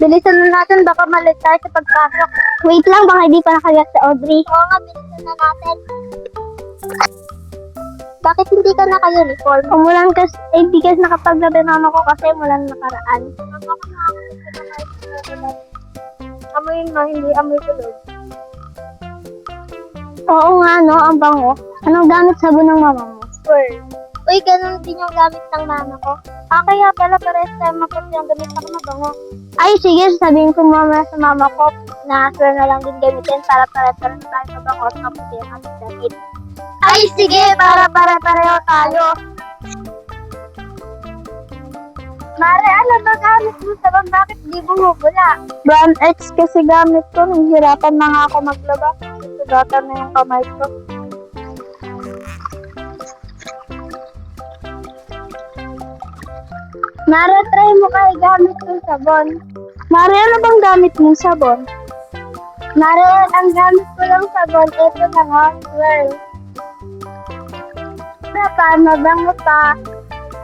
Bilisan na natin, baka malit tayo sa pagpasok. Wait lang, baka hindi pa nakagat si Audrey. Oo nga, bilisan na natin. Bakit hindi ka naka-uniform? Umulan kasi, di kasi nakapaglabi mama ko kasi umulan nakaraan. Amoy nga, hindi amoy tulog. Oo nga, no, ang bango. Anong gamit sabon ng mama mo? Sure. Uy, ganun din yung gamit ng mama ko. Kaya pala pares tayo maputi ang gamit ako mabango. Ay, sige, sabihin ko mama sa mama ko na sure na lang din gamitin para pares-pares tayo mabango at maputi ang ating gamit. Ay, sige, para pareho tayo. Mare, ano ba gamit mo sa bang? Bakit di bumubula? Brand X kasi gamit ko. Nahihirapan na nga ako maglaba. Sugatan na yung kamay ko. Mare, try mo kayo gamit yung sabon. Mare, ano bang gamit mong sabon? Mare, ang gamit ko lang sabon, ito na nga, swirl. Pa, mabango pa,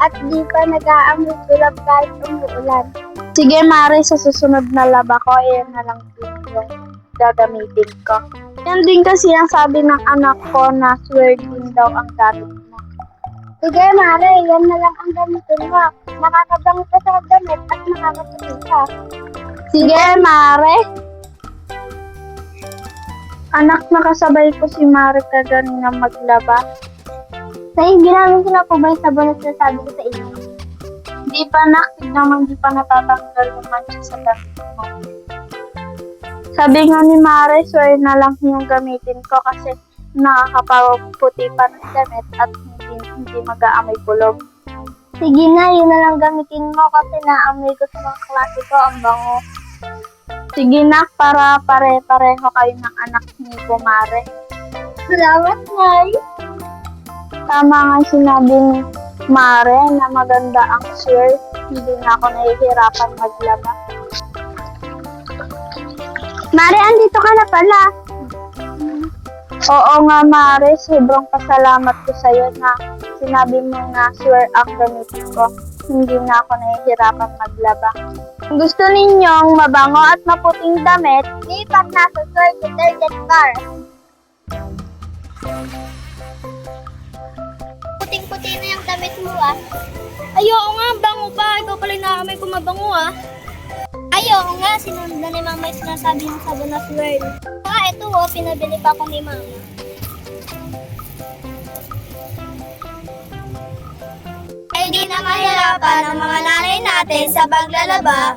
at di pa nag-aamoy tulad kahit umuulan. Sige, Mare, sa susunod na laba ko, ayan na lang din yung gagamitin ko. Yan din kasi ang sabi ng anak ko na swirl din daw ang gamit mo. Sige, Mare, yan na lang ang gamitin mo. Nakakabango ka sa damit at nakakaputi ka. Sige, Mare. Anak, nakasabay ko si Mare kaganina maglaba. Say, ginamit ko na po ba yung sabon na sinasabi ko sa inyo? Hindi pa, nak. Tignan mo, hindi pa natatanggal yung mancha sa damit mo. Sabi nga ni Mare, swear na lang yung gamitin ko kasi nakakapaputi pa ng damit at hindi mag-aamoy kulog. Sige na, yun na lang gamitin mo kasi naamoy ko sa mga klase ko, ang bango. Sige na, para pare-pareho kayo ng anak ni Mare. Salamat, Nay. Tama nga sinabi ni Mare na maganda ang shirt. Hindi na ako nahihirapan maglaba. Mare, andito ka na pala. Oo nga, Mare. Sobrang pasalamat ko sa'yo na sinabi mo na sure ang gamitin ko. Hindi na ako nahihirapan maglaba. Kung gusto ninyong mabango at maputing damit, lipat na sa Sure Detergent Bar. Puting-puti na yung damit mo, ah. Ayoko nga, bango pa. Ikaw pala yung naamoy ko mabango, ah. Ayoko nga, sinundan ni Mama yung sinasabi ng sabon na swirl. Ito, pinabili pa ako ni Mama. Ay di na mahirapan ang mga nanay natin sa paglalaba.